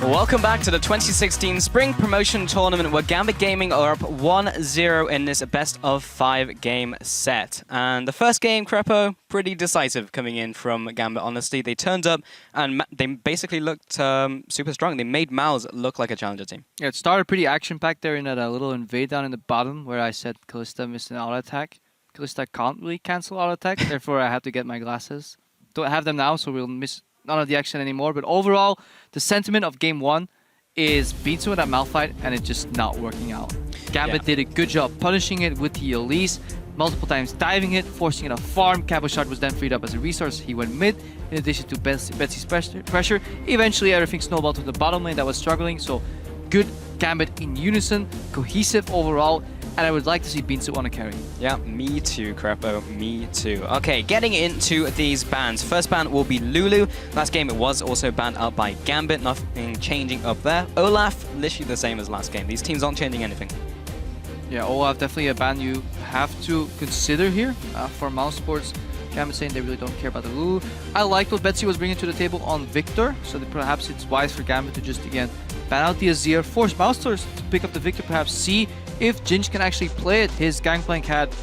Welcome back to the 2016 Spring Promotion Tournament where Gambit Gaming are up 1-0 in this best-of-5 game set. And the first game, Crepo, pretty decisive coming in from Gambit, honestly. They turned up and they basically looked super strong. They made MOUs look like a challenger team. Yeah, it started pretty action-packed there in that little invade down in the bottom where I said Kalista missed an auto attack. Kalista can't really cancel auto attack, therefore I have to get my glasses. Don't have them now, so we'll miss none of the action anymore, but overall, the sentiment of game one is beats with that Malphite and it's just not working out. Gambit did a good job punishing it with the Elise, multiple times diving it, forcing it off farm. Cabochard was then freed up as a resource. He went mid, in addition to Betsy's pressure. Eventually, everything snowballed to the bottom lane that was struggling, so good Gambit in unison, cohesive overall, and I would like to see Beansu on a carry. Yeah, me too, Crepo, me too. Okay, getting into these bans. First ban will be Lulu. Last game it was also banned out by Gambit, nothing changing up there. Olaf, literally the same as last game. These teams aren't changing anything. Yeah, Olaf definitely a ban you have to consider here for Mouse Sports. Gambit saying they really don't care about the Lulu. I liked what Betsy was bringing to the table on Victor, so that perhaps it's wise for Gambit to just, again, ban out the Azir, force Mouse Sports to pick up the Victor, perhaps see if Ginge can actually play it. His Gangplank had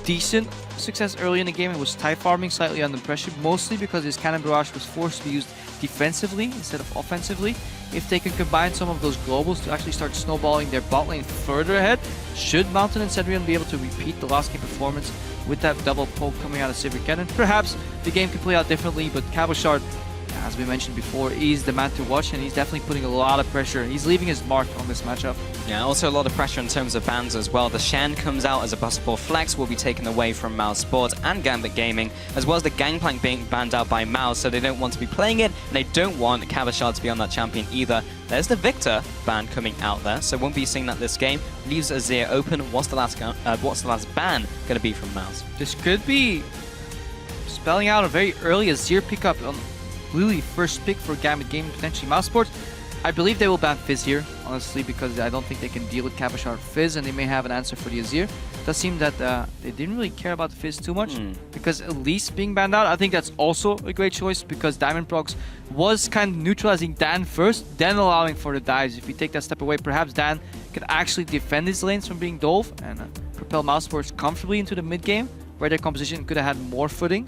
decent success early in the game and was tie farming slightly under pressure, mostly because his Cannon Barrage was forced to be used defensively instead of offensively. If they can combine some of those globals to actually start snowballing their bot lane further ahead, should Mountain and Cedrion be able to repeat the last game performance with that double poke coming out of Silver Cannon, perhaps the game can play out differently, but Cabochard, as we mentioned before, is the man to watch, and he's definitely putting a lot of pressure. He's leaving his mark on this matchup. Yeah, also a lot of pressure in terms of bans as well. The Shen comes out as a possible flex, will be taken away from Mouse Sports and Gambit Gaming, as well as the Gangplank being banned out by Mouse, so they don't want to be playing it, and they don't want Cabochard to be on that champion either. There's the Victor ban coming out there, so won't be seeing that this game. Leaves Azir open. What's the last ban going to be from Mouse? This could be spelling out a very early Azir pickup on Lily, first pick for Gambit Gaming, potentially Mouse Sports. I believe they will ban Fizz here, honestly, because I don't think they can deal with Cabochard Fizz, and they may have an answer for the Azir. It does seem that they didn't really care about the Fizz too much, because Elise being banned out, I think that's also a great choice, because Diamond Prox was kind of neutralizing Dan first, then allowing for the dives. If we take that step away, perhaps Dan can actually defend his lanes from being dove and propel Mouse Sports comfortably into the mid game, where their composition could have had more footing.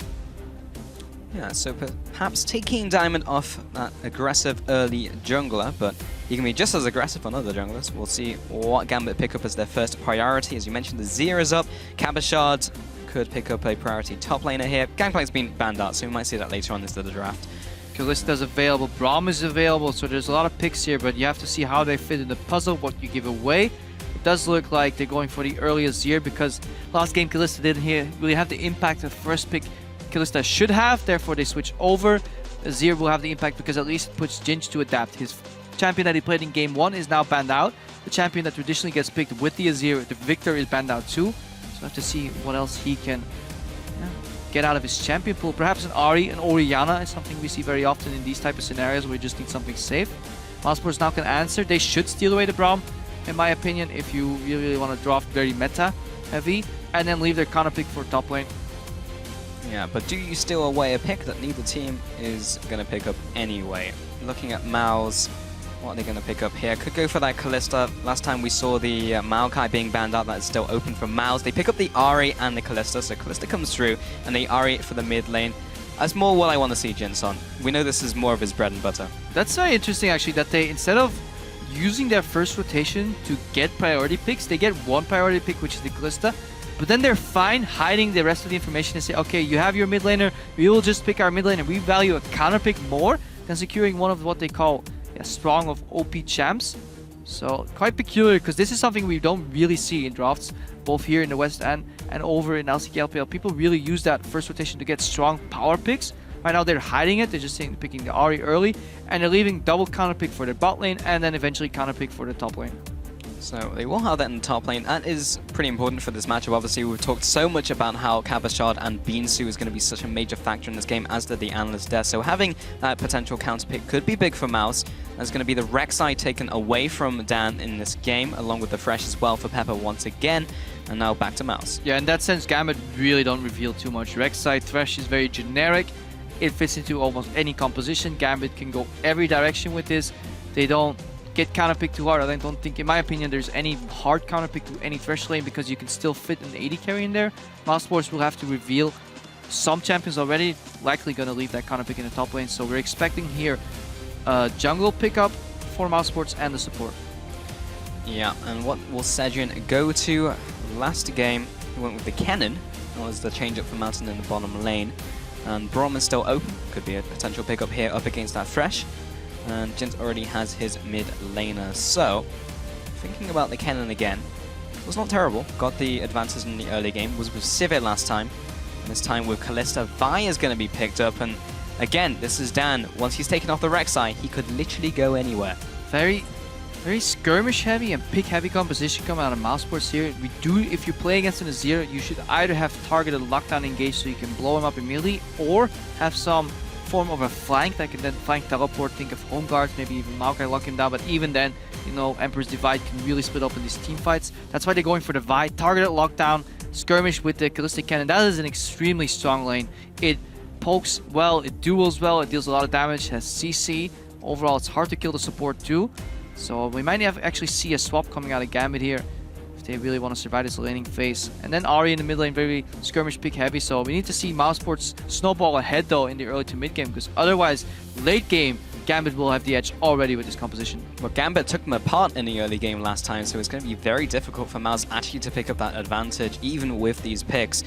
Yeah, so perhaps taking Diamond off that aggressive early jungler, but he can be just as aggressive on other junglers. We'll see what Gambit pick up as their first priority. As you mentioned, the Azir is up. Cabochard could pick up a priority top laner here. Gangplank's been banned out, so we might see that later on into the draft. Kalista's available, Braum is available, so there's a lot of picks here, but you have to see how they fit in the puzzle, what you give away. It does look like they're going for the early Azir, because last game Kalista didn't really have the impact of the first pick Kalista should have, therefore they switch over. Azir will have the impact because at least it puts Ginge to adapt. His champion that he played in game 1 is now banned out. The champion that traditionally gets picked with the Azir, the Victor, is banned out too. So I have to see what else he can get out of his champion pool. Perhaps an Ahri, an Orianna is something we see very often in these type of scenarios where we just need something safe. Mouseport now can answer. They should steal away the Braum, in my opinion, if you really want to draft very meta heavy, and then leave their counter pick for top lane. Yeah, but do you steal away a pick that neither team is going to pick up anyway? Looking at Mao's, what are they going to pick up here? Could go for that Kalista. Last time we saw the Maokai being banned out, that is still open for Mao's. They pick up the Ahri and the Kalista, so Kalista comes through, and the Ahri for the mid lane. That's more what I want to see Jinson. We know this is more of his bread and butter. That's very interesting, actually, that they, instead of using their first rotation to get priority picks, they get one priority pick, which is the Kalista. But then they're fine hiding the rest of the information and say, okay, you have your mid laner, we will just pick our mid laner. We value a counter pick more than securing one of what they call a strong of OP champs. So quite peculiar, because this is something we don't really see in drafts, both here in the West and over in LCK LPL. People really use that first rotation to get strong power picks. Right now they're hiding it, they're just saying picking the Ahri early, and they're leaving double counter pick for their bot lane, and then eventually counter pick for the top lane. So they will have that in the top lane. That is pretty important for this matchup. Obviously, we've talked so much about how Cabochard and Beansu is going to be such a major factor in this game, as did the analyst there. So having that potential counter pick could be big for Mouse. There's going to be the Rek'Sai taken away from Dan in this game, along with the Thresh as well for Pepper once again. And now back to Mouse. Yeah, in that sense, Gambit really don't reveal too much. Rek'Sai, Thresh is very generic. It fits into almost any composition. Gambit can go every direction with this. They don't get counterpicked too hard. I don't think, in my opinion, there's any hard counterpick to any Thresh lane because you can still fit an AD carry in there. Mousesports will have to reveal some champions already, likely going to leave that counterpick in the top lane. So we're expecting here a jungle pickup for Mousesports and the support. Yeah, and what will Cedrian go to? Last game, he went with the Cannon. That was the change up for Mountain in the bottom lane. And Braum is still open. Could be a potential pickup here up against that Thresh. And Jint already has his mid laner. So, thinking about the Cannon again, was not terrible. Got the advances in the early game. Was with Sivir last time. And this time with Kalista. Vi is going to be picked up. And again, this is Dan. Once he's taken off the Rek'Sai, he could literally go anywhere. Very skirmish heavy and pick heavy composition coming out of Mousesports here. If you play against an Azir, you should either have targeted lockdown engage so you can blow him up immediately, or have some form of a flank that can then flank teleport. Think of home guards, maybe even Maokai lock him down, but even then, you know, Emperor's Divide can really split up in these team fights. That's why they're going for the Vi, targeted lockdown, skirmish with the Callistic Cannon. That is an extremely strong lane. It pokes well, it duels well, it deals a lot of damage, has CC. Overall, it's hard to kill the support too. So we might actually see a swap coming out of Gambit here if they really want to survive this laning phase. And then Ahri in the mid lane, very skirmish pick heavy. So we need to see Mousesports snowball ahead though in the early to mid game, because otherwise late game Gambit will have the edge already with this composition. Well, Gambit took them apart in the early game last time, so it's going to be very difficult for Mouse actually to pick up that advantage even with these picks.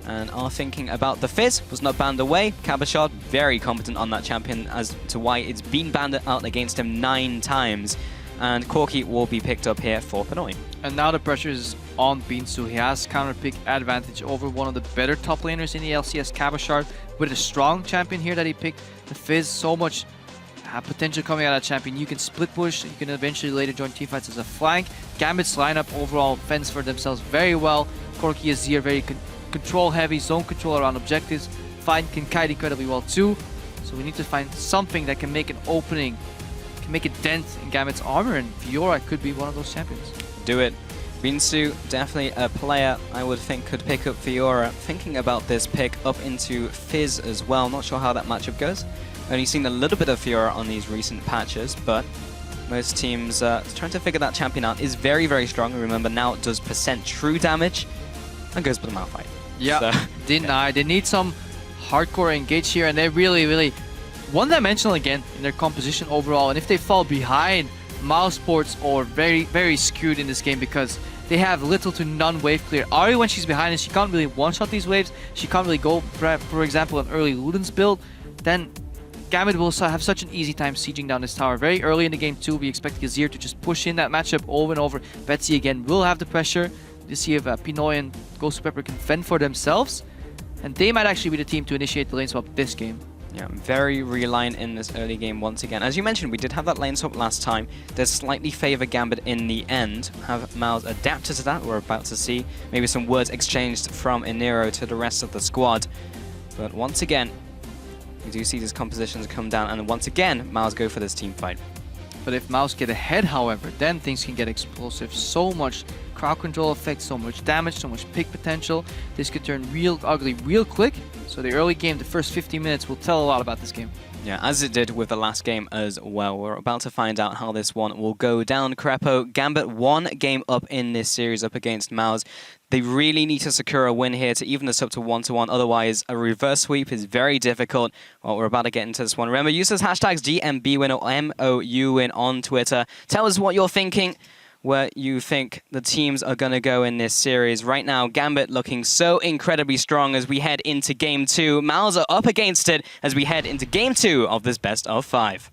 And our thinking about the Fizz was not banned away. Cabochard, very competent on that champion as to why it's been banned out against him 9 times. And Corki will be picked up here for Pinoy. And now the pressure is on Binsu. He has counter pick advantage over one of the better top laners in the LCS, Cabochard, with a strong champion here that he picked. The Fizz, so much potential coming out of that champion. You can split push, you can eventually later join teamfights as a flank. Gambit's lineup overall fends for themselves very well. Corki Azir very control heavy, zone control around objectives. Find can kite incredibly well too. So we need to find something that can make an opening, can make a dent in Gambit's armor, and Fiora could be one of those champions. Do it. Binsu, definitely a player I would think could pick up Fiora. Thinking about this pick up into Fizz as well. Not sure how that matchup goes. Only seen a little bit of Fiora on these recent patches, but most teams trying to figure that champion out. Is very, very strong. Remember, now it does % true damage and goes for the Malphite. Yeah, so, deny. They need some hardcore engage here, and they're really one-dimensional again in their composition overall. And if they fall behind, Mousesports are very skewed in this game because they have little to none wave clear. Ahri, when she's behind us, she can't really one-shot these waves. She can't really go, for example, an early Luden's build. Then Gambit will have such an easy time sieging down this tower. Very early in the game too, we expect Azir to just push in that matchup over and over. Betsy again will have the pressure to see if Pinoy and Ghost Pepper can fend for themselves. And they might actually be the team to initiate the lane swap this game. Yeah, very reliant in this early game once again. As you mentioned, we did have that lane swap last time. Does slightly favor Gambit in the end. Have Miles adapted to that? We're about to see maybe some words exchanged from Enero to the rest of the squad. But once again, we do see these compositions come down, and once again, Miles go for this team fight. But if Mouse get ahead, however, then things can get explosive. So much crowd control effect, so much damage, so much pick potential. This could turn real ugly real quick. So the early game, the first 15 minutes, will tell a lot about this game. Yeah, as it did with the last game as well. We're about to find out how this one will go down. Crepo, Gambit 1 game up in this series up against Mouse. They really need to secure a win here to even this up to 1-1. Otherwise, a reverse sweep is very difficult. Well, we're about to get into this one. Remember, use those hashtags GMB win or MOU win on Twitter. Tell us what you're thinking, where you think the teams are going to go in this series. Right now, Gambit looking so incredibly strong as we head into Game 2. Mouse are up against it as we head into Game 2 of this best of 5.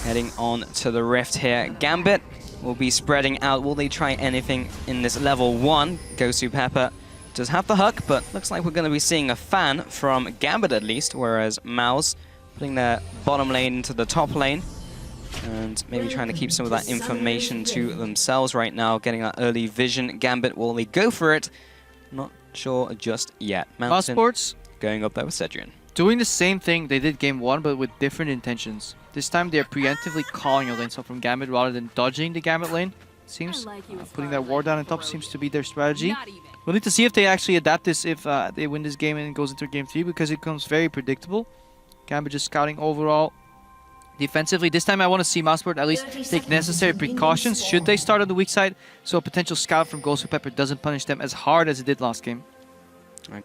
Heading on to the Rift here. Gambit will be spreading out. Will they try anything in this level 1? Gosu Pepper does have the hook, but looks like we're going to be seeing a fan from Gambit at least, whereas Mouse putting their bottom lane into the top lane and maybe trying to keep some of that information to themselves right now, getting that early vision. Gambit, will they go for it? Not sure just yet. Mousesports going up there with Cedrian. Doing the same thing they did game 1, but with different intentions. This time they're preemptively calling a lane swap from Gambit rather than dodging the Gambit lane. seems. Putting that ward down on top seems to be their strategy. We'll need to see if they actually adapt this if they win this game and it goes into game 3, because it becomes very predictable. Gambit just scouting overall. Defensively, this time I want to see Mouseport at least take necessary precautions should they start on the weak side, so a potential scout from Ghost Pepper doesn't punish them as hard as it did last game.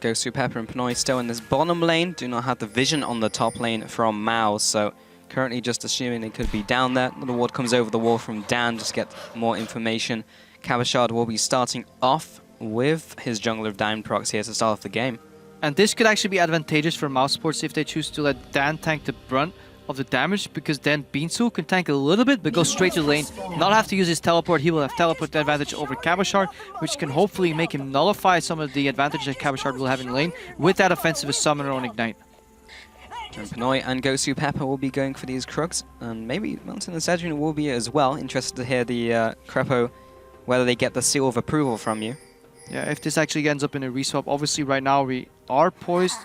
Ghost Pepper and Pinoy still in this bottom lane, do not have the vision on the top lane from MOU, so currently just assuming they could be down there. Another ward comes over the wall from Dan just to get more information. Cabashard will be starting off with his jungler of Diamond Procs here to start off the game. And this could actually be advantageous for Mousesports if they choose to let Dan tank the brunt of the damage, because then Beansu can tank a little bit but go straight to the lane, not have to use his teleport. He will have teleport advantage over Cabashard, which can hopefully make him nullify some of the advantage that Cabashard will have in lane with that offensive summoner on Ignite. And Pinoy and Gosu Pepper will be going for these Krugs, and maybe Mountain and Cedric will be as well. Interested to hear the Crepo, whether they get the seal of approval from you. Yeah, if this actually ends up in a reswap, obviously right now we are poised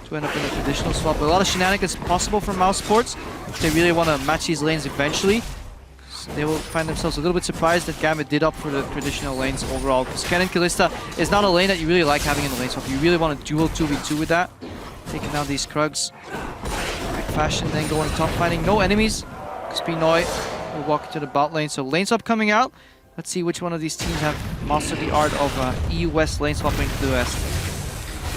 to end up in a traditional swap. But a lot of shenanigans possible from Mousesports if they really want to match these lanes eventually. So they will find themselves a little bit surprised that Gambit did up for the traditional lanes overall, because Ken and Kalista is not a lane that you really like having in the lane swap. You really want to duel 2v2 with that. Taking down these Krugs. Quick fashion, then going top, finding no enemies. Spinoy will walk into the bot lane. So lane swap coming out. Let's see which one of these teams have mastered the art of EU West lane swapping to the West.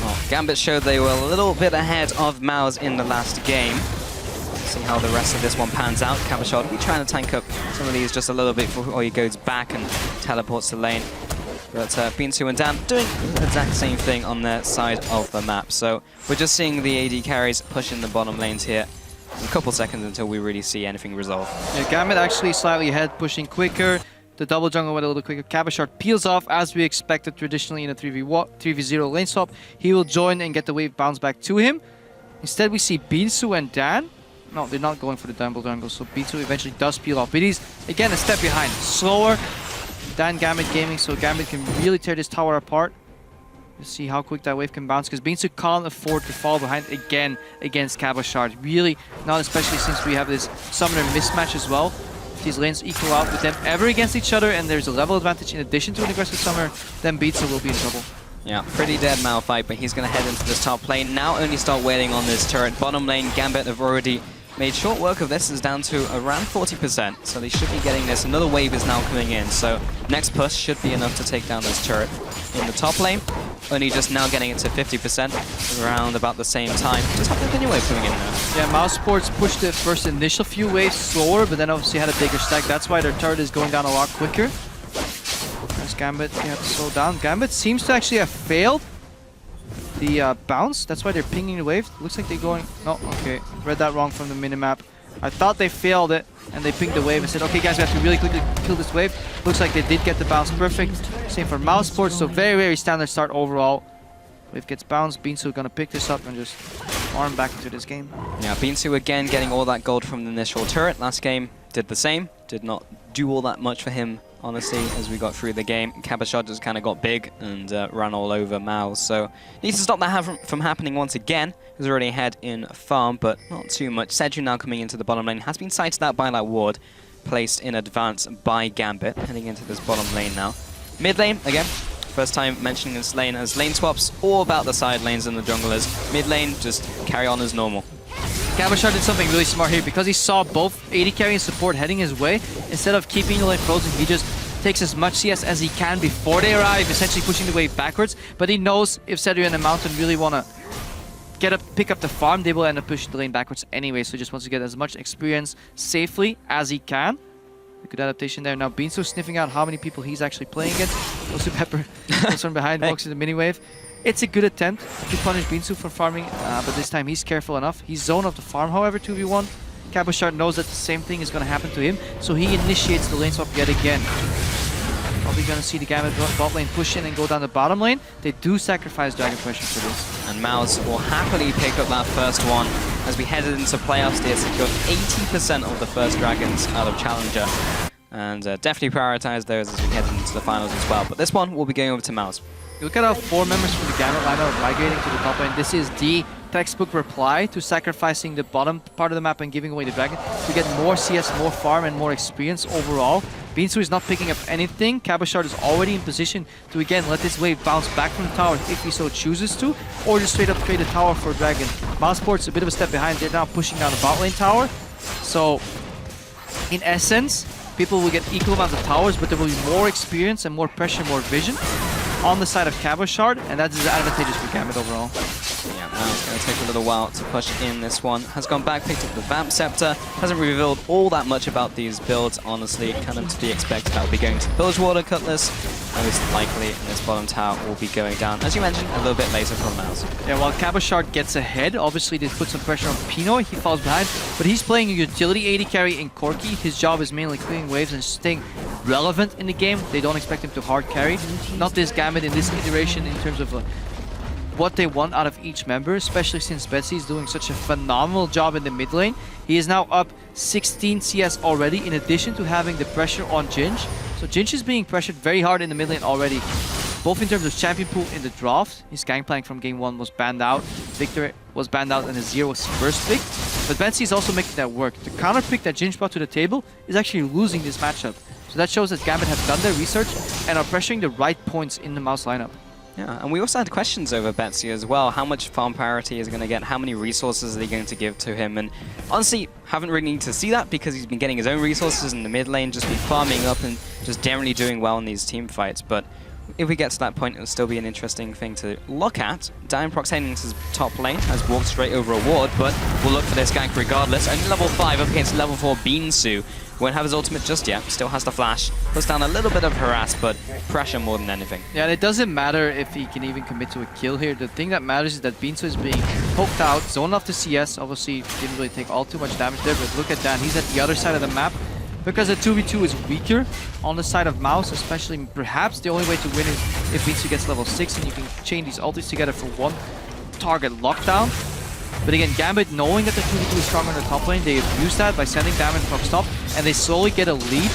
Well, Gambit showed they were a little bit ahead of MOUs in the last game. See how the rest of this one pans out. Cabashard will be trying to tank up some of these just a little bit before he goes back and teleports to lane. But Binsu and Dan doing the exact same thing on their side of the map. So we're just seeing the AD carries pushing the bottom lanes here. A couple seconds until we really see anything resolve. Yeah, Gambit actually slightly ahead, pushing quicker. The double jungle went a little bit quicker. Cabashard peels off as we expected traditionally in a 3v0 lane swap. He will join and get the wave bounce back to him. Instead we see Binsu and Dan. No, they're not going for the double jungle, so Binsu eventually does peel off. But he's, again, a step behind. Slower than Gambit Gaming, so Gambit can really tear this tower apart. Let's see how quick that wave can bounce, because Binsu can't afford to fall behind again against Cabashard. Really, not especially since we have this summoner mismatch as well. These lanes equal out with them ever against each other, and there's a level advantage in addition to an aggressive summoner, then Binsu will be in trouble. Yeah, pretty dead MOU fight, but he's going to head into this top lane. Now only start waiting on this turret. Bottom lane, Gambit have already made short work of this. Is down to around 40%, so they should be getting this. Another wave is now coming in, so next push should be enough to take down this turret. In the top lane, only just now getting it to 50%, around about the same time. Just have the opinion wave coming in now. Yeah, Mousesports pushed the first initial few waves slower, but then obviously had a bigger stack. That's why their turret is going down a lot quicker. As Gambit, they have to slow down. Gambit seems to actually have failed the bounce. That's why they're pinging the wave. Looks like they're going... No, okay. Read that wrong from the minimap. I thought they failed it, and they pinged the wave and said, okay guys, we have to really quickly kill this wave. Looks like they did get the bounce perfect. Same for Mousesports, so very, very standard start overall. Wave gets bounced. Binsu gonna pick this up and just farm back into this game. Yeah, Binsu again getting all that gold from the initial turret. Last game did the same. Did not do all that much for him, honestly, as we got through the game. Cabashard just kind of got big and ran all over MOU. So needs to stop that from happening once again. He's already ahead in farm, but not too much. Seju now coming into the bottom lane. Has been sighted out by that ward placed in advance by Gambit. Heading into this bottom lane now. Mid lane, again. First time mentioning this lane as lane swaps, all about the side lanes and the junglers. Mid lane, just carry on as normal. Cabashard did something really smart here, because he saw both AD carry and support heading his way. Instead of keeping the lane frozen, he just takes as much CS as he can before they arrive, essentially pushing the wave backwards. But he knows if Cedric and the Mountain really want to pick up the farm, they will end up pushing the lane backwards anyway. So he just wants to get as much experience safely as he can. A good adaptation there. Now Binsu sniffing out how many people he's actually playing against. Goes to Pepper, goes from behind, walks in the mini wave. It's a good attempt to punish Binsu for farming, but this time he's careful enough. He's zone of the farm, however, 2v1. Cabashard knows that the same thing is going to happen to him, so he initiates the lane swap yet again. Probably going to see the Gambit bot lane push in and go down the bottom lane. They do sacrifice Dragon Pressure for this. And MOUs will happily pick up that first one. As we headed into playoffs, they had secured 80% of the first Dragons out of Challenger. And definitely prioritize those as we head into the finals as well. But this one will be going over to MOUs. Look at our 4 members from the Gambit lineup migrating to the top lane. This is the textbook reply to sacrificing the bottom part of the map and giving away the dragon to get more CS, more farm, and more experience overall. Binsu is not picking up anything. Cabochard is already in position to again let this wave bounce back from the tower if he so chooses to, or just straight up trade a tower for Dragon. Mousesport's a bit of a step behind. They're now pushing down the bot lane tower. So, in essence, people will get equal amounts of towers, but there will be more experience and more pressure, more vision on the side of Cabochard, and that is advantageous for Gambit overall. Yeah, now it's going to take a little while to push in this one. Has gone back, picked up the Vamp Scepter. Hasn't revealed all that much about these builds, honestly. Kind of to be expected. That will be going to Bilgewater Cutlass. Most likely, and this bottom tower will be going down, as you mentioned, a little bit later from Mouse. Yeah, while Cabochard gets ahead, obviously this puts some pressure on Pinoy. He falls behind, but he's playing a utility AD carry in Corki. His job is mainly clearing waves and staying relevant in the game. They don't expect him to hard carry. Not this Gambit in this iteration in terms of what they want out of each member, especially since Betsy is doing such a phenomenal job in the mid lane. He is now up 16 CS already, in addition to having the pressure on Ginge. So Ginge is being pressured very hard in the mid lane already, both in terms of champion pool in the draft. His Gangplank from game 1 was banned out, Victor was banned out, and Azir was first pick. But Betsy is also making that work. The counter pick that Ginge brought to the table is actually losing this matchup. So that shows that Gambit have done their research and are pressuring the right points in the Mouse lineup. Yeah, and we also had questions over Betsy as well. How much farm priority is he going to get? How many resources are they going to give to him? And honestly, haven't really needed to see that because he's been getting his own resources in the mid lane, just been farming up and just generally doing well in these team fights. But if we get to that point, it'll still be an interesting thing to look at. Diamondprox heading into his top lane, has walked straight over a ward, but we'll look for this gank regardless. Only level 5 up against level 4 Binsu. Won't have his ultimate just yet, still has the flash. Puts down a little bit of harass, but pressure more than anything. Yeah, and it doesn't matter if he can even commit to a kill here. The thing that matters is that Binsu is being poked out, zoned off the CS. Obviously, didn't really take all too much damage there, but look at Dan, he's at the other side of the map. Because the 2v2 is weaker on the side of Mouse, especially perhaps the only way to win is if Binsu gets level 6 and you can chain these ultis together for one target lockdown. But again, Gambit, knowing that the 2v2 is strong on the top lane, they abuse that by sending Diamondprox top, and they slowly get a lead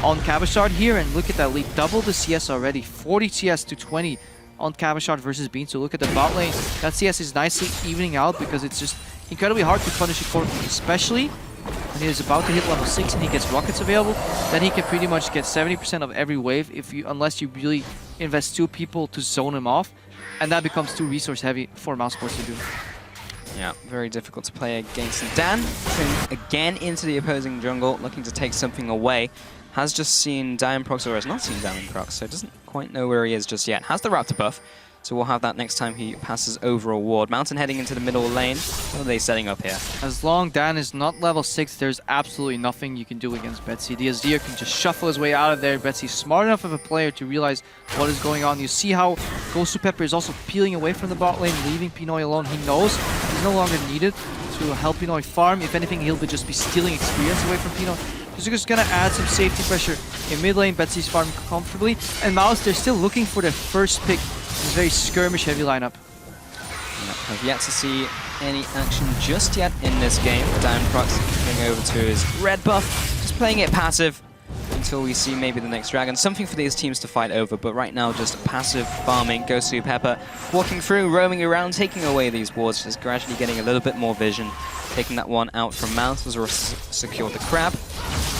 on Cabochard here, and look at that lead, double the CS already, 40 CS to 20 on Cabochard versus Binsu. Look at the bot lane, that CS is nicely evening out because it's just incredibly hard to punish a Corki, especially when he is about to hit level 6 and he gets rockets available. Then he can pretty much get 70% of every wave unless you really invest 2 people to zone him off, and that becomes too resource heavy for Mousesports to do. Yeah, very difficult to play against. Dan turning again into the opposing jungle, looking to take something away. Has just seen Diamondprox, or has not seen Diamondprox, so doesn't quite know where he is just yet. Has the Raptor buff, so we'll have that next time he passes over a ward. Mountain heading into the middle lane. What are they setting up here? As long Dan is not level 6, there's absolutely nothing you can do against Betsy. The Azir can just shuffle his way out of there. Betsy's smart enough of a player to realize what is going on. You see how Ghost Pepper is also peeling away from the bot lane, leaving Pinoy alone. He knows he's no longer needed to help Pinoy farm. If anything, he'll just be stealing experience away from Pinoy. He's just gonna add some safety pressure in mid lane. Betsy's farming comfortably. And Mouse, they're still looking for their first pick. This very skirmish-heavy lineup. Yeah, have yet to see any action just yet in this game. Diamondprox going over to his red buff, just playing it passive until we see maybe the next dragon. Something for these teams to fight over, but right now just passive farming. Ghost Pepper walking through, roaming around, taking away these wards, just gradually getting a little bit more vision. Taking that one out from Mouse as secured the crab.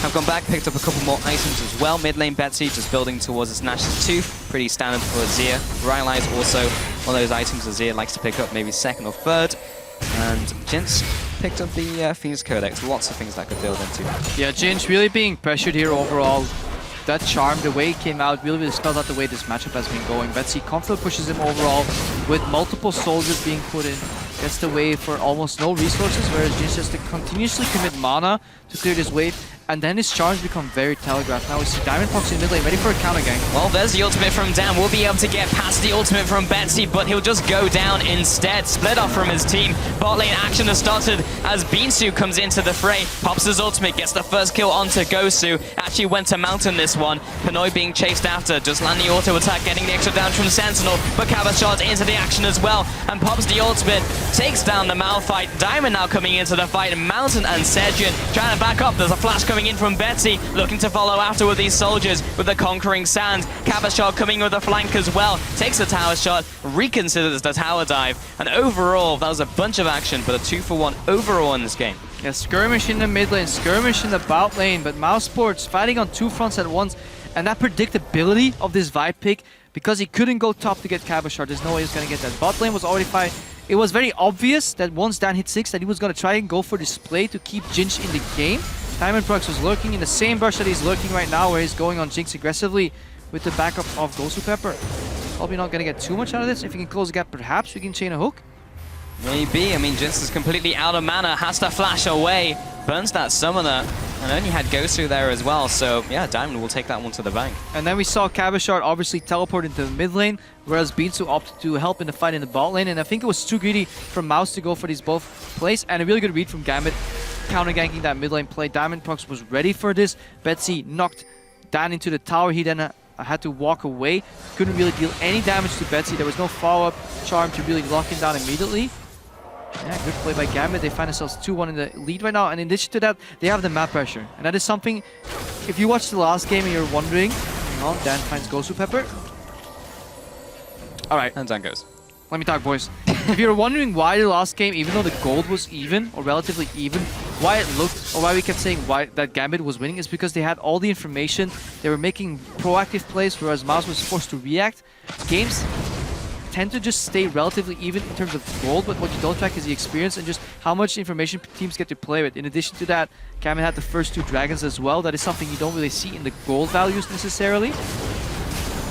Have gone back, picked up a couple more items as well. Mid lane Betsy just building towards his Nash's Tooth. Pretty standard for Azir. Rylai is also one of those items Azir likes to pick up, maybe second or third. And Jinx picked up the Phoenix Codex. Lots of things that could build into. Yeah, Jinx really being pressured here overall. That charm, the way it came out, really spelled out the way this matchup has been going. Betsy comfortably pushes him overall with multiple soldiers being put in. Gets the wave for almost no resources, whereas Jinx has to continuously commit mana to clear this wave. And then his charms become very telegraphed. Now we see Diamondprox in mid lane, ready for a counter gang. Well, there's the ultimate from Dan. We'll be able to get past the ultimate from Betsy, but he'll just go down instead. Split off from his team. Bot lane action has started as Binsu comes into the fray. Pops his ultimate, gets the first kill onto Gosu. Actually went to Mountain this one. Pinoy being chased after, just landing the auto attack, getting the extra damage from Sentinel. But Cabochard into the action as well. and pops the ultimate, takes down the Malphite. Diamond now coming into the fight, Mountain and Sejin trying to back up. There's a flash coming in from Betsy, looking to follow after with these soldiers with the Conquering Sand. Cabashot coming with a flank as well, takes the tower shot, reconsiders the tower dive, and overall, that was a bunch of action, but a 2-for-1 overall in this game. Yeah, skirmish in the mid lane, skirmish in the bot lane, but Mousesports fighting on two fronts at once, and that predictability of this Vibe pick, because he couldn't go top to get Cabashot, there's no way he's going to get that. Bot lane was already fighting. It was very obvious that once Dan hit 6 that he was going to try and go for this play to keep Jinx in the game. Diamond Prox was lurking in the same brush that he's lurking right now, where he's going on Jinx aggressively with the backup of Gosu Pepper. Probably not going to get too much out of this. If he can close the gap, perhaps we can chain a hook. Maybe. I mean, Jinx is completely out of mana, has to flash away, burns that summoner, and only had Gosu there as well. So yeah, Diamond will take that one to the bank. And then we saw Cabashot obviously teleport into the mid lane, whereas Beansu opted to help in the fight in the bot lane. And I think it was too greedy from Mouse to go for these both plays, and a really good read from Gambit, counter-ganking that mid lane play. Diamond Prox was ready for this. Betsy knocked Dan into the tower. He then had to walk away. Couldn't really deal any damage to Betsy. There was no follow-up charm to really lock him down immediately. Yeah, good play by Gambit. They find themselves 2-1 in the lead right now. And in addition to that, they have the map pressure. And that is something, if you watched the last game and you're wondering, hang on, Dan finds Gosu Pepper. All right. And Dan goes. Let me talk, boys. If you're wondering why the last game, even though the gold was even, or relatively even, why it looked, or why we kept saying why that Gambit was winning, is because they had all the information. They were making proactive plays, whereas Mouse was forced to react. Games tend to just stay relatively even in terms of gold, but what you don't track is the experience and just how much information teams get to play with. In addition to that, Gambit had the first 2 dragons as well. That is something you don't really see in the gold values necessarily.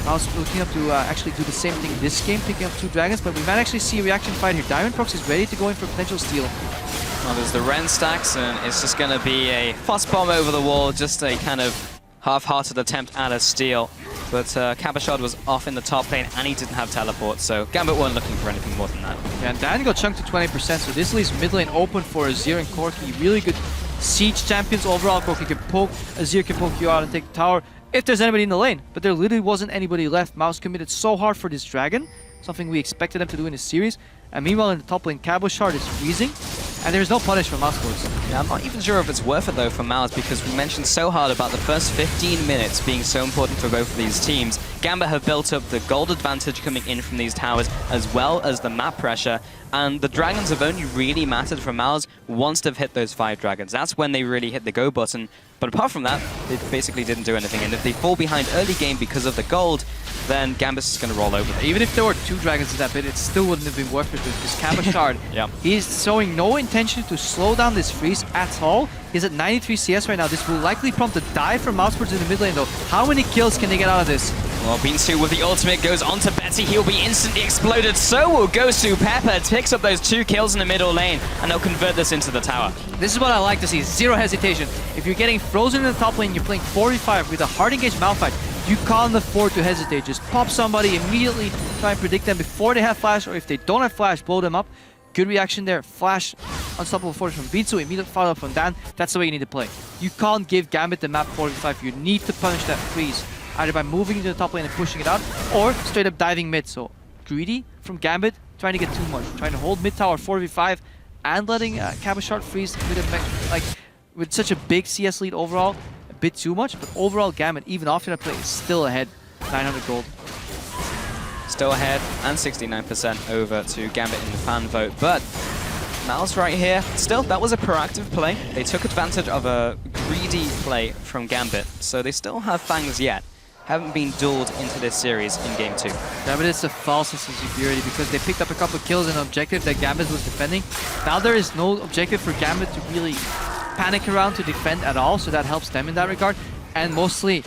I was looking up to actually do the same thing this game, picking up 2 dragons, but we might actually see a reaction fight here. Diamond Prox is ready to go in for potential steal. Well, there's the Ren stacks, and it's just going to be a fuss bomb over the wall, just a kind of half-hearted attempt at a steal. But Cabashot was off in the top lane, and he didn't have teleport, so Gambit weren't looking for anything more than that. Yeah, and Dan got chunked to 20%, so this leaves mid lane open for Azir and Corki. Really good siege champions overall. Corki can poke, Azir can poke you out and take the tower if there's anybody in the lane. But there literally wasn't anybody left. Mouse committed so hard for this dragon, something we expected them to do in this series. And meanwhile in the top lane, Cabashot is freezing, and there's no punish from Mousesports. Yeah, I'm not even sure if it's worth it though for Mouse, because we mentioned so hard about the first 15 minutes being so important for both of these teams. Gambit have built up the gold advantage coming in from these towers, as well as the map pressure, and the dragons have only really mattered for Mouse once they've hit those 5 dragons. That's when they really hit the go button. But apart from that, they basically didn't do anything. And if they fall behind early game because of the gold, then Gambit's is going to roll over them. Even if there were 2 dragons in that bit, it still wouldn't have been worth it because Cabashot, yeah, he's showing no intention to slow down this freeze at all. He's at 93 CS right now. This will likely prompt a dive from Mousesports in the mid lane though. How many kills can they get out of this? Well, Beansu with the ultimate goes onto Betsy. He'll be instantly exploded. So will Gosu Pepper. Picks up those 2 kills in the middle lane, and they'll convert this into the tower. This is what I like to see. Zero hesitation. If you're getting frozen in the top lane, you're playing 4v5 with a hard engaged Malphite, you can't afford to hesitate. Just pop somebody immediately, try and predict them before they have flash, or if they don't have flash, blow them up. Good reaction there. Flash, unstoppable force from Beansu, immediate follow-up from Dan. That's the way you need to play. You can't give Gambit the map 4v5. You need to punish that freeze, either by moving into the top lane and pushing it out, or straight up diving mid. So greedy from Gambit, trying to get too much, trying to hold mid tower 4v5, and letting Cabashot freeze with such a big CS lead overall. A bit too much, but overall Gambit, even after that play, is still ahead. 900 gold. Still ahead, and 69% over to Gambit in the fan vote. But Mouse right here, still, that was a proactive play. They took advantage of a greedy play from Gambit, so they still have Fangs yet. Haven't been dueled into this series in Game 2. Yeah, but it's a false sense of superiority because they picked up a couple of kills in an objective that Gambit was defending. Now there is no objective for Gambit to really panic around to defend at all, so that helps them in that regard. And mostly,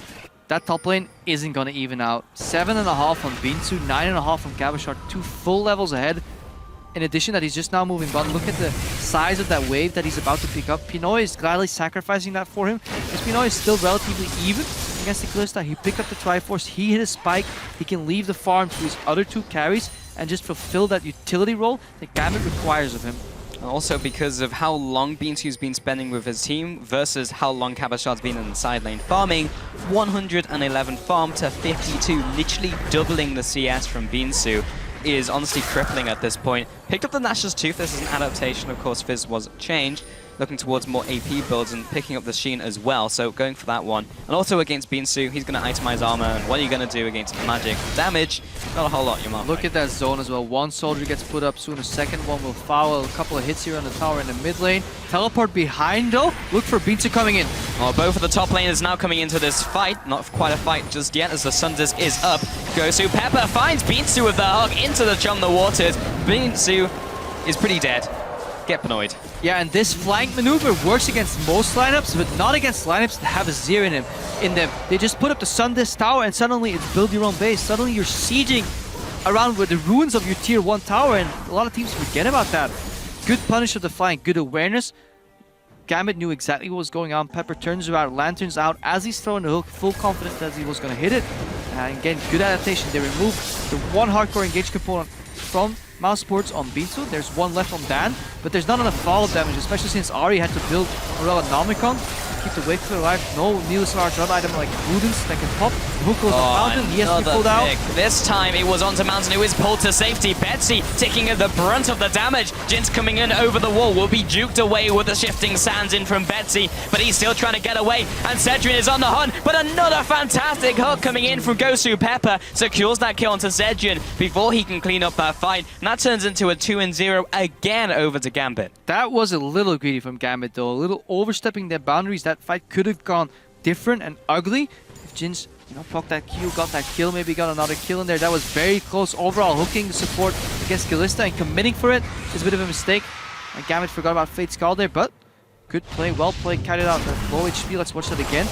that top lane isn't going to even out. 7.5 on Beansu, 9.5 from Cabashot, 2 full levels ahead. In addition that he's just now moving bottom. Look at the size of that wave that he's about to pick up. Pinoy is gladly sacrificing that for him, because Pinoy is still relatively even against the Kalista. He picked up the Triforce, he hit a spike, he can leave the farm to his other 2 carries and just fulfill that utility role that Gambit requires of him. Also because of how long Beansu's been spending with his team versus how long Cabashot's been in the side lane farming. 111 farm to 52, literally doubling the CS from Beansu. is honestly crippling at this point. Picked up the Nash's Tooth. This is an adaptation. Of course, Fizz was changed. Looking towards more AP builds and picking up the Sheen as well, so going for that one. And also against Beansu, he's going to itemize armor, and what are you going to do against magic? Damage, not a whole lot, you might. Look at that zone as well. One soldier gets put up soon, a second one will foul. A couple of hits here on the tower in the mid lane. Teleport behind though. Look for Beansu coming in. Well, both of the top laners now coming into this fight. Not quite a fight just yet as the Sun Disc is up. Gosu Pepper finds Beansu with the hug into the Chum the Waters. Beansu is pretty dead. Get Panoid. Yeah, and this flank maneuver works against most lineups, but not against lineups that have a Zir in them. They just put up the Sun Disc tower and suddenly it's build your own base. Suddenly you're sieging around with the ruins of your tier 1 tower, and a lot of teams forget about that. Good punish of the flank, good awareness. Gambit knew exactly what was going on. Pepper turns around, lanterns out as he's throwing the hook, full confidence that he was going to hit it. And again, good adaptation. They removed the one hardcore engage component from Mouse Sports on Beansu. There's one left on Dan, but there's not enough follow-up damage, especially since Ari had to build Morella Nomicon to keep the wave clear alive. No Needless large other item like Woodens that can pop. Hook goes on Mountain, he has to be pulled out. This time it was onto Mountain, who is pulled to safety. Betsy taking the brunt of the damage. Jinx coming in over the wall, will be juked away with the shifting sands in from Betsy, but he's still trying to get away, and Cedric is on the hunt, but another fantastic hook coming in from Gosu Pepper secures that kill onto Cedric before he can clean up that fight, and that turns into a 2-0 again over to Gambit. That was a little greedy from Gambit though, a little overstepping their boundaries. That fight could have gone different and ugly if Jinx, poked that Q, got that kill, maybe got another kill in there. That was very close. Overall, hooking the support against Kalista and committing for it is a bit of a mistake. And Gambit forgot about Fate's Call there, but good play, well played, carried out. Low HP, let's watch that again.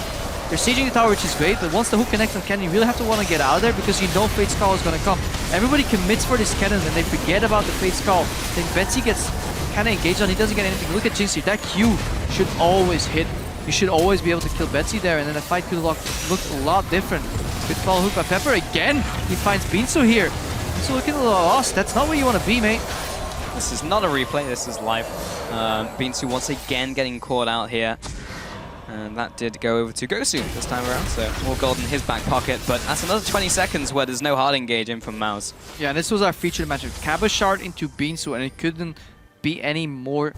They're sieging the tower, which is great, but once the hook connects on Cannon, you really have to want to get out of there because you know Fate's Call is going to come. Everybody commits for this Cannon and they forget about the Fate's Call. Then Betsy gets kind of engaged on, he doesn't get anything. Look at Jinx here, that Q should always hit. You should always be able to kill Betsy there, and then the fight could have looked a lot different. Good follow hook by Pepper again. He finds Beansu here. Beansu looking a little lost. That's not where you want to be, mate. This is not a replay, this is live. Beansu once again getting caught out here. And that did go over to Gosu this time around, so more gold in his back pocket. But that's another 20 seconds where there's no hard engage in from Mouse. Yeah, this was our featured matchup. Cabashard into Beansu, and it couldn't be any more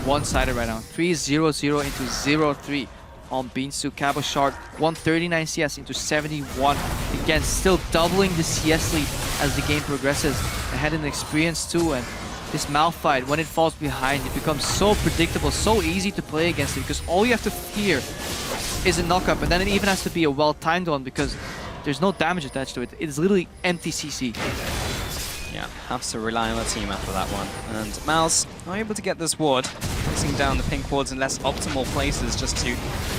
one-sided right now. 3-0-0 into 0-3 on Beansu. Cabashard 139 CS into 71. Again, still doubling the CS lead as the game progresses. Ahead in the experience too, and this Malphite, when it falls behind, it becomes so predictable, so easy to play against it because all you have to fear is a knock-up, and then it even has to be a well-timed one because there's no damage attached to it. It is literally empty CC. Yeah, have to rely on the team after that one. And Mouse are able to get this ward, placing down the pink wards in less optimal places just to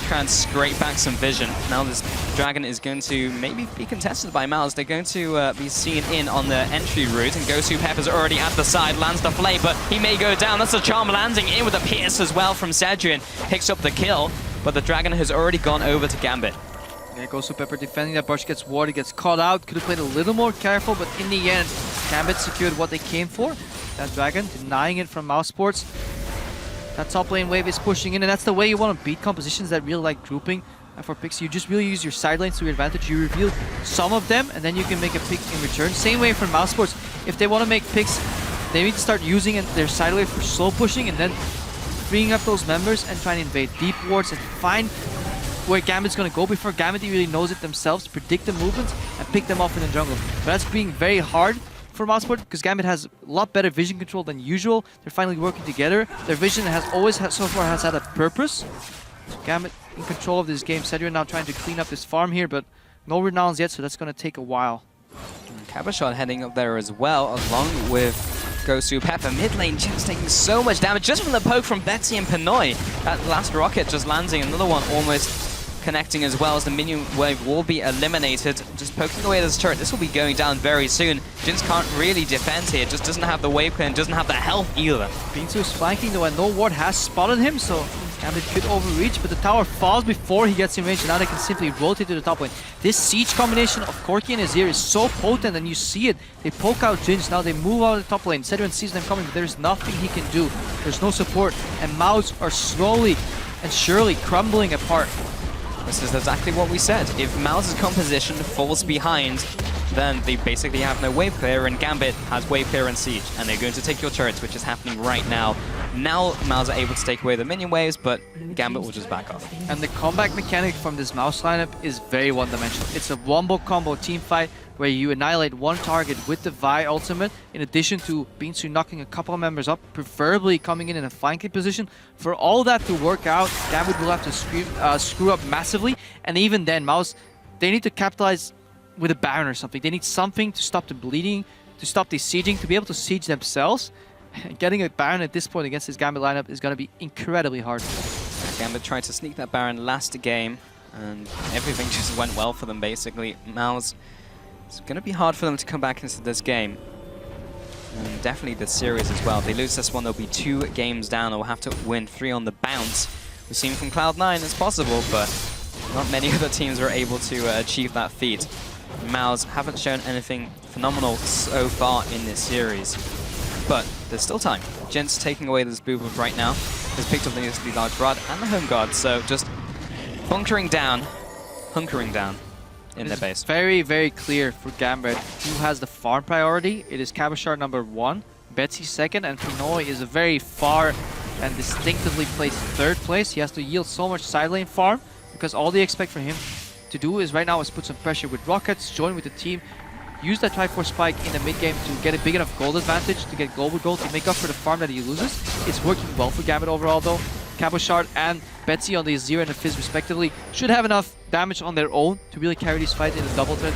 try and scrape back some vision. Now this dragon is going to maybe be contested by Mouse. They're going to be seen in on the entry route, and Gosu Pepper's already at the side, lands the flay, but he may go down. That's a charm landing in with a pierce as well from Cedric, picks up the kill, but the dragon has already gone over to Gambit. There goes Pepper defending that brush, gets warded, gets caught out. Could have played a little more careful, but in the end, Gambit secured what they came for. That dragon, denying it from Mouse Sports. That top lane wave is pushing in, and that's the way you want to beat compositions that really like grouping. And for picks, you just really use your side lanes to your advantage. You reveal some of them, and then you can make a pick in return. Same way for Mouse Sports. If they want to make picks, they need to start using their side wave for slow pushing, and then freeing up those members and trying to invade deep wards and find where Gambit's going to go before Gambit really knows it themselves, predict the movements, and pick them off in the jungle. But that's being very hard for Mousesports because Gambit has a lot better vision control than usual. They're finally working together. Their vision has always had, so far has had a purpose. So Gambit in control of this game. Cedric now trying to clean up this farm here, but no renowns yet, so that's going to take a while. Cabashot heading up there as well, along with Gosu Pepper. Mid lane, Jinx taking so much damage just from the poke from Betsy and Pinoy. That last rocket just landing, another one almost connecting as well as the minion wave will be eliminated. Just poking away this turret. This will be going down very soon. Jinx can't really defend here, just doesn't have the wave clear and doesn't have the health either. Beansu is flanking though, and no ward has spotted him, so Gambit could overreach, but the tower falls before he gets in range, and now they can simply rotate to the top lane. This siege combination of Corki and Azir is so potent, and you see it. They poke out Jinx, now they move out of the top lane. Cedric sees them coming, but there's nothing he can do. There's no support, and Mouse are slowly and surely crumbling apart. This is exactly what we said. If Mouse's composition falls behind, then they basically have no wave clear, and Gambit has wave clear and siege, and they're going to take your turrets, which is happening right now. Now MOUs are able to take away the minion waves, but Gambit will just back off. And the comeback mechanic from this mouse lineup is very one-dimensional. It's a wombo combo team fight where you annihilate one target with the Vi ultimate, in addition to Binsu knocking a couple of members up, preferably coming in a flanking position. For all that to work out, Gambit will have to screw up massively, and even then, MOUs, they need to capitalize with a Baron or something. They need something to stop the bleeding, to stop the sieging, to be able to siege themselves. Getting a Baron at this point against this Gambit lineup is going to be incredibly hard. Gambit tried to sneak that Baron last game, and everything just went well for them, basically. MOUs, it's going to be hard for them to come back into this game. And definitely this series as well. If they lose this one, they'll be 2 games down, or will have to win 3 on the bounce. We've seen from Cloud9 it's possible, but not many other teams are able to achieve that feat. MOUs haven't shown anything phenomenal so far in this series. But there's still time. Jint's taking away this boob right now. Has picked up the large rod and the home guard, so just hunkering down in their base. Very, very clear for Gambit who has the farm priority. It is Cabochard number 1, Betsy second, and Pinoy is a very far and distinctively placed 3rd place. He has to yield so much side lane farm because all they expect from him to do is right now is put some pressure with rockets, join with the team, use that Triforce Spike in the mid game to get a big enough gold advantage to get global gold to make up for the farm that he loses. It's working well for Gambit overall though. Cabochard and Betsy on the Azir and the Fizz respectively should have enough damage on their own to really carry this fight in a double threat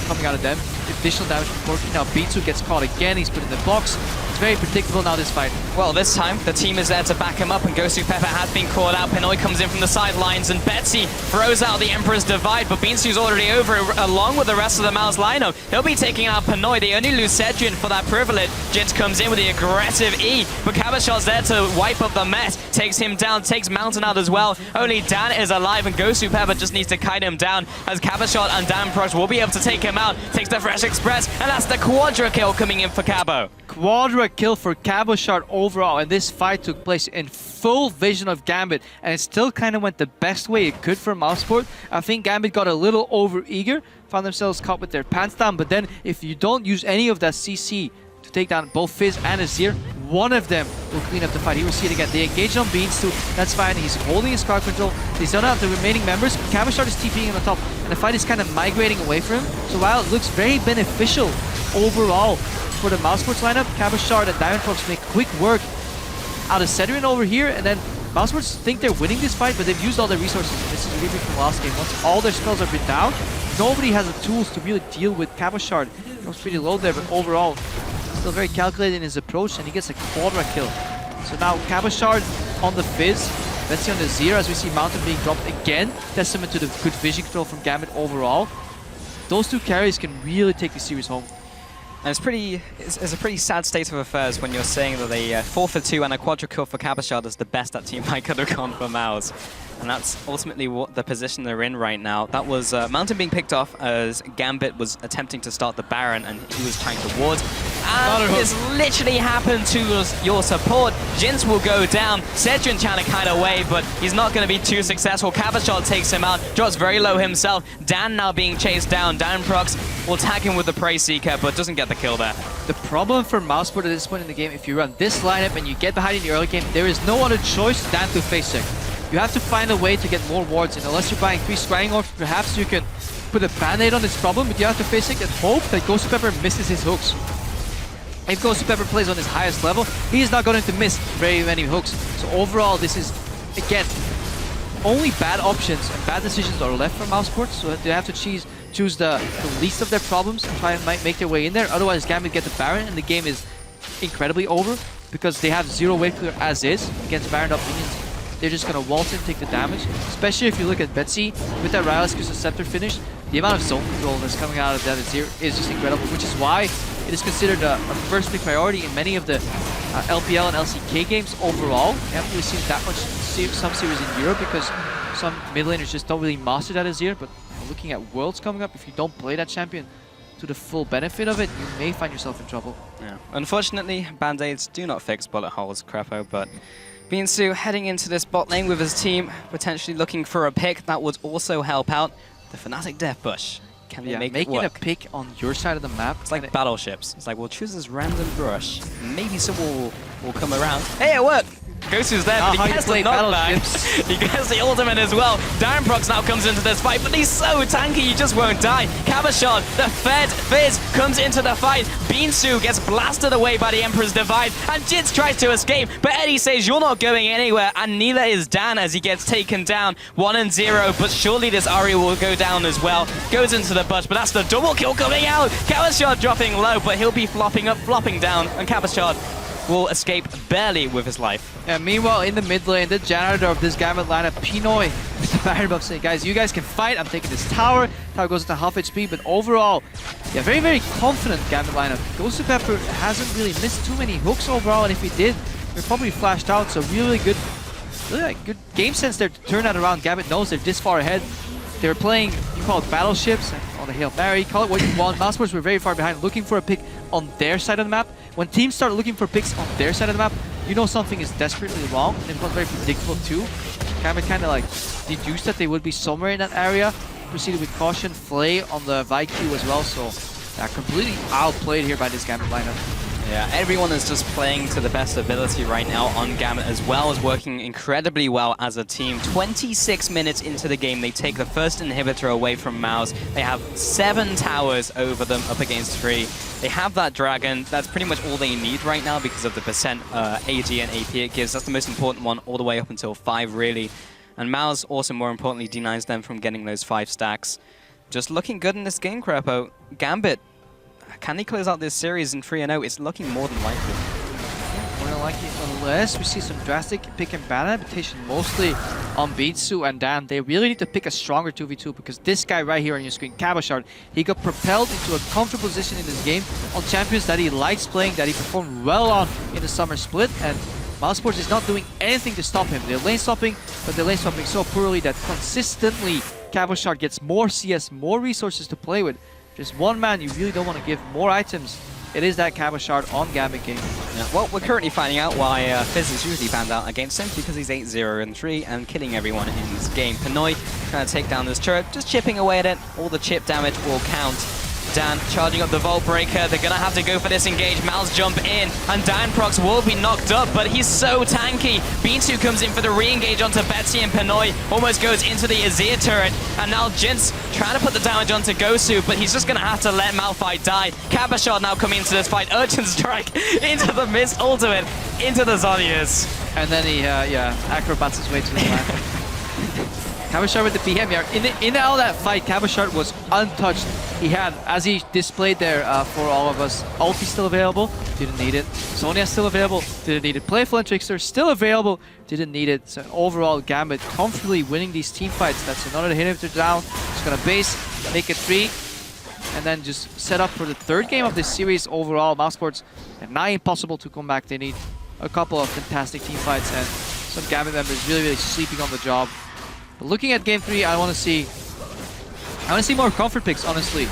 coming out of them. Additional damage from Corki. Now Binsu gets caught again, he's put in the box. It's very predictable now, this fight. Well, this time the team is there to back him up, and Gosu Pepper has been caught out. Pinoy comes in from the sidelines, and Betsy throws out the Emperor's Divide, but Binsu's already over along with the rest of the MOUs lineup. They'll be taking out Pinoy. They only lose Sedrin for that privilege. Jint comes in with the aggressive E, but Cabochard's there to wipe up the mess. Takes him down, takes Mountain out as well. Only Dan is alive, and Gosu Pepper just needs to kite him down, as Cabochard and Dan Prox will be able to take him out. Takes the Fresh Express, and that's the quadra kill coming in for Cabo. Quadra kill for Cabochard overall, and this fight took place in full vision of Gambit, and it still kind of went the best way it could for Mouseport. I think Gambit got a little over-eager, found themselves caught with their pants down, but then if you don't use any of that CC to take down both Fizz and Azir, one of them will clean up the fight. Here we see it again. They engage on Beans too. That's fine. He's holding his card control. They zone out the remaining members. Cabochard is TPing him on top, and the fight is kind of migrating away from him. So while it looks very beneficial overall for the Mousesports lineup, Cabochard and Diamond Fox make quick work out of Sedrin over here, and then Mousesports think they're winning this fight, but they've used all their resources. This is really big from last game. Once all their spells have been down, nobody has the tools to really deal with Cabochard. He was pretty low there, but overall, still very calculated in his approach, and he gets a quadra kill. So now Cabochard on the Fizz, Betsy on the Azir, as we see Mountain being dropped again. Testament to the good vision control from Gambit overall. Those 2 carries can really take the series home. And it's a pretty sad state of affairs when you're saying that a 4 for 2 and a quadra kill for Cabochard is the best that team might could have gone for MOUs. And that's ultimately what the position they're in right now. That was Mountain being picked off as Gambit was attempting to start the Baron, and he was trying to ward. And this literally happened to your support. Jint will go down. Sedrin trying to kite away, but he's not going to be too successful. Cabochard takes him out. Drops very low himself. Dan now being chased down. Dan Prox will tag him with the Prey Seeker, but doesn't get the kill there. The problem for Mouseport at this point in the game, if you run this lineup and you get behind in the early game, there is no other choice than to face check. You have to find a way to get more wards in. Unless you're buying 3 Scrying Orbs, perhaps you can put a band-aid on this problem, but you have to face it and hope that Gosu Pepper misses his hooks. If Gosu Pepper plays on his highest level, he is not going to miss very many hooks. So overall, this is, again, only bad options and bad decisions are left for Mouseport, so they have to choose the least of their problems and try and make their way in there. Otherwise, Gambit get the Baron, and the game is incredibly over because they have 0 wave clear as is against Baron up minions. They're just going to waltz in and take the damage, especially if you look at Betsy with that Rylescus Scepter finish. The amount of zone control that's coming out of that Azir is just incredible, which is why it is considered a first pick priority in many of the LPL and LCK games overall. We haven't really seen that much some series in Europe because some mid laners just don't really master that Azir, but looking at Worlds coming up, if you don't play that champion to the full benefit of it, you may find yourself in trouble. Yeah. Unfortunately, Band-Aids do not fix bullet holes, Crepo, but Binsu heading into this bot lane with his team, potentially looking for a pick that would also help out the Fnatic Death Bush. Can they Yeah, make it making a work? pick on your side of the map. It's like battleships. It's like, we'll choose this random brush. Maybe someone will come around. Hey, it worked! Gosu's there, but he gets the knockback. He gets the ultimate as well. Prox now comes into this fight, but he's so tanky, he just won't die. Cabashon, the Fizz comes into the fight. Beansu gets blasted away by the Emperor's Divide, and Jits tries to escape, but Eddie says, you're not going anywhere, and neither is Dan as he gets taken down. 1-0, but surely this Ari will go down as well. Goes into the bush, but that's the double kill coming out. Cabashon dropping low, but he'll be flopping up, flopping down, and Cabashon will escape barely with his life. And meanwhile, in the mid lane, the janitor of this Gambit lineup, Pinoy, with the Baron buff saying, guys, you guys can fight. I'm taking this tower. Tower goes into half HP, but overall, yeah, very, very confident Gambit lineup. Ghost Pepper hasn't really missed too many hooks overall, and if he did, they're probably flashed out. So really good game sense there to turn that around. Gambit knows they're this far ahead. They're playing, you call it battleships, on the Hail Mary, call it what you want. Mousesports were very far behind, looking for a pick on their side of the map. When teams start looking for picks on their side of the map, you know something is desperately wrong, and it becomes very predictable too. Gambit kind of like deduced that they would be somewhere in that area. Proceeded with caution, Flay on the Vaiku as well, so completely outplayed here by this Gambit lineup. Yeah, everyone is just playing to the best ability right now on Gambit, as well as working incredibly well as a team. 26 minutes into the game, they take the first inhibitor away from MOUs. They have 7 towers over them, up against 3. They have that dragon. That's pretty much all they need right now because of the percent AD and AP it gives. That's the most important one, all the way up until 5, really. And MOUs also, more importantly, denies them from getting those 5 stacks. Just looking good in this game, Crepo. Gambit, can he close out this series in 3-0? It's looking more than likely. More than likely, unless we see some drastic pick and ban adaptation, mostly on Beatsu and Dan. They really need to pick a stronger 2v2 because this guy right here on your screen, Cabashard, he got propelled into a comfortable position in this game on champions that he likes playing, that he performed well on in the summer split, and Mousesports is not doing anything to stop him. They're lane stopping, but they're lane stopping so poorly that consistently Cabashard gets more CS, more resources to play with. Just one man you really don't want to give more items. It is that Cabashard on Gambit game. Yeah, well, we're currently finding out why Fizz is usually banned out against him, because he's 8-0-3 and killing everyone in this game. Pinoy trying to take down this turret, just chipping away at it. All the chip damage will count. Dan charging up the Vault Breaker. They're going to have to go for this engage. Mal's jump in, and Prox will be knocked up, but he's so tanky. Beansu comes in for the re-engage onto Betsy, and Pinoy almost goes into the Azir turret. And now Jinx trying to put the damage onto Gosu, but he's just going to have to let Malphite die. Cabashard now coming into this fight. Urchin Strike into the Mist ultimate, into the Zonias. And then he, acrobats his way to the land. Cabashard with the PM here. In all that fight, Cabashard was untouched. He had, as he displayed there for all of us, ulti still available, didn't need it. Sonya still available, didn't need it. Playful and Trickster still available, didn't need it. So overall, Gambit comfortably winning these team fights. That's another inhibitor down. Just gonna base, make it 3, and then just set up for the 3rd game of this series overall. Mousesports, nigh impossible to come back. They need a couple of fantastic team fights and some Gambit members really, really sleeping on the job. But looking at game 3, I want to see more comfort picks, honestly.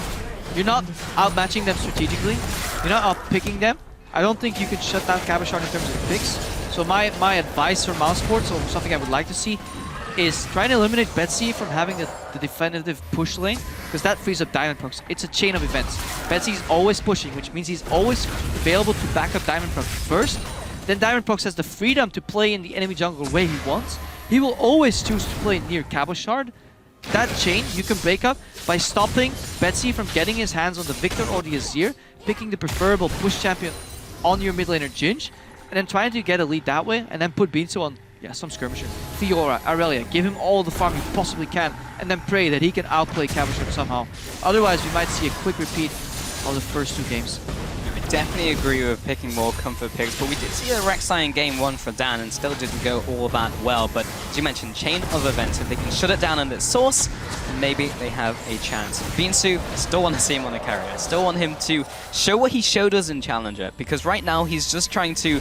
You're not outmatching them strategically. You're not out-picking them. I don't think you can shut down Cabashard in terms of picks. So my advice for Mousesports, or something I would like to see, is try to eliminate Betsy from having the definitive push lane, because that frees up Diamondprox. It's a chain of events. Betsy's always pushing, which means he's always available to back up Diamondprox first. Then Diamondprox has the freedom to play in the enemy jungle the way he wants. He will always choose to play near Cabashard. That chain you can break up by stopping Betsy from getting his hands on the Victor or the Azir, picking the preferable push champion on your mid laner Ginge, and then trying to get a lead that way, and then put Beansu on some skirmisher. Fiora, Aurelia, give him all the farm you possibly can, and then pray that he can outplay Cabashard somehow. Otherwise, we might see a quick repeat of the first 2 games. I definitely agree with picking more comfort picks, but we did see a Rek'Sai in game 1 for Dan and still didn't go all that well. But as you mentioned, chain of events, if they can shut it down in its source, then maybe they have a chance. Beansu, still want to see him on the carrier. Still want him to show what he showed us in Challenger, because right now he's just trying to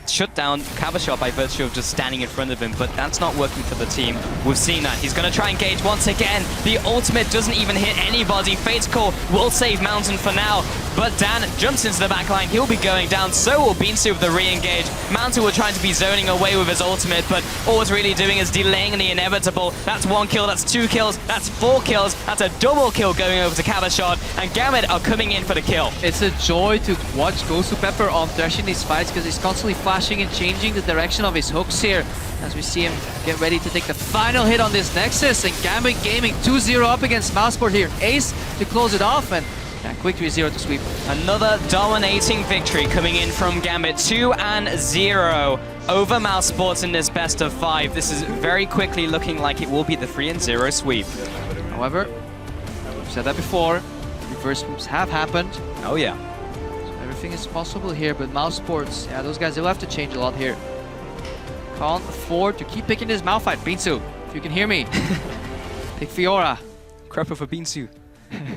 shut down Cabashard by virtue of just standing in front of him, but that's not working for the team. We've seen that. He's going to try and engage once again. The ultimate doesn't even hit anybody. Fate's Call will save Mountain for now, but Dan jumps into the backline. He'll be going down, so will Beansu with the re-engage. Mountain will try to be zoning away with his ultimate, but all it's really doing is delaying the inevitable. That's 1 kill, that's 2 kills, that's 4 kills, that's a double kill going over to Cabashard, and Gambit are coming in for the kill. It's a joy to watch Gosu Pepper on thrashing these fights because he's constantly flashing and changing the direction of his hooks here as we see him get ready to take the final hit on this Nexus, and Gambit Gaming 2-0 up against Mouseport here. Ace to close it off, and yeah, quick 3-0 to sweep. Another dominating victory coming in from Gambit, 2-0 over Mousesports in this best of 5. This is very quickly looking like it will be the 3-0 sweep. However, we've said that before, reverse moves have happened. Oh yeah. So everything is possible here, but Mousesports, yeah, those guys, they'll have to change a lot here. Can't afford to keep picking this Malphite. Beansu, if you can hear me, pick Fiora. Crapper for Beansu.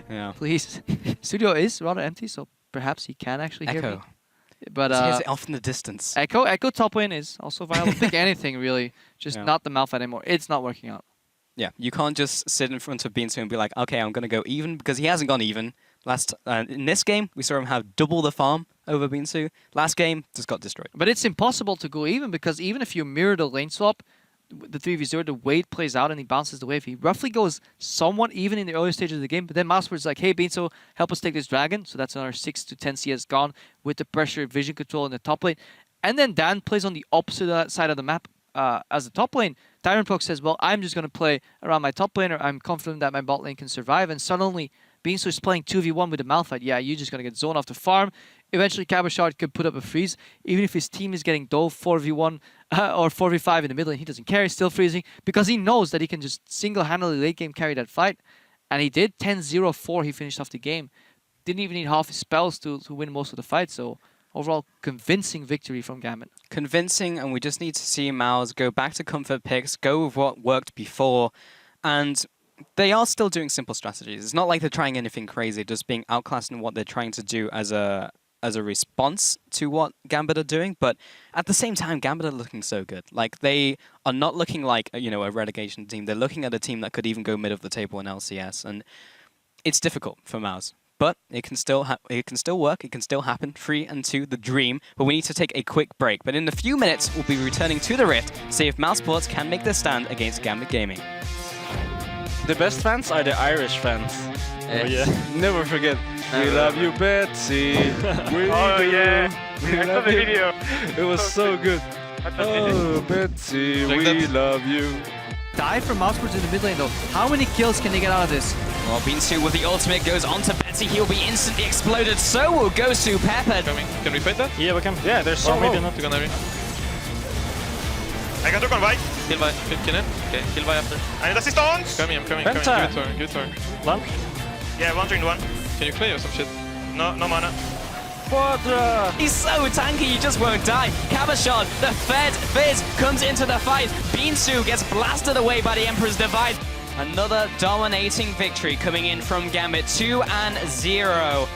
Yeah. Please. Studio is rather empty, so perhaps he can actually hear me. But he's off in the distance. Echo top lane is also viable. Pick anything really, just not the Malphite anymore. It's not working out. Yeah, you can't just sit in front of Beansu and be like, okay, I'm gonna go even, because he hasn't gone even. In this game, we saw him have double the farm over Beansu. Last game, just got destroyed. But it's impossible to go even, because even if you mirror the lane swap, the 3v0, the way it plays out and he bounces the wave, he roughly goes somewhat even in the early stages of the game, but then Mousesport's like, hey Beansu, help us take this dragon. So that's another 6 to 10 CS gone with the pressure, vision control in the top lane. And then Dan plays on the opposite side of the map as the top lane. Tyrant Proc says, well, I'm just going to play around my top laner. I'm confident that my bot lane can survive. And suddenly, Beansu is playing 2v1 with the Malphite. Yeah, you're just going to get zoned off the farm. Eventually, Cabashard could put up a freeze. Even if his team is getting dove 4v1 or 4v5 in the middle and he doesn't care, he's still freezing because he knows that he can just single-handedly late game carry that fight. And he did. 10-0-4, he finished off the game. Didn't even need half his spells to win most of the fight. So overall, convincing victory from Gambit. Convincing, and we just need to see Mouse go back to comfort picks, go with what worked before, and they are still doing simple strategies. It's not like they're trying anything crazy, just being outclassed in what they're trying to do as a response to what Gambit are doing. But at the same time, Gambit are looking so good. Like, they are not looking like, you know, a relegation team. They're looking at a team that could even go mid of the table in LCS, and it's difficult for Mouse. But it can still work, it can still happen. 3-2, the dream. But we need to take a quick break. But in a few minutes, we'll be returning to the Rift to see if Mousesports can make their stand against Gambit Gaming. The best fans are the Irish fans. Oh yeah. Never forget. We love you, Betsy. We Oh do. yeah. We I saw love the you. video. It was so good. Oh, Betsy, we love you. Dive from Mousesports in the mid lane though. How many kills can they get out of this? Well, Beansu with the ultimate goes on to Betsy. He'll be instantly exploded. So will Gosu Pepper. Coming. Can we fight that? Yeah, we can. Yeah, there's so maybe low. not. We're gonna be. I got hook on Vi. Kill Vi. Kill him. Okay, kill Vi after. I need assistance. Coming, I'm coming. Penta. Give it to her. Land. Yeah, 1 turn 1. Can you play or some shit? No mana. Quadra. He's so tanky, he just won't die. Cabashard, the Fed Fizz comes into the fight. Beansu gets blasted away by the Emperor's Divide. Another dominating victory coming in from Gambit, 2-0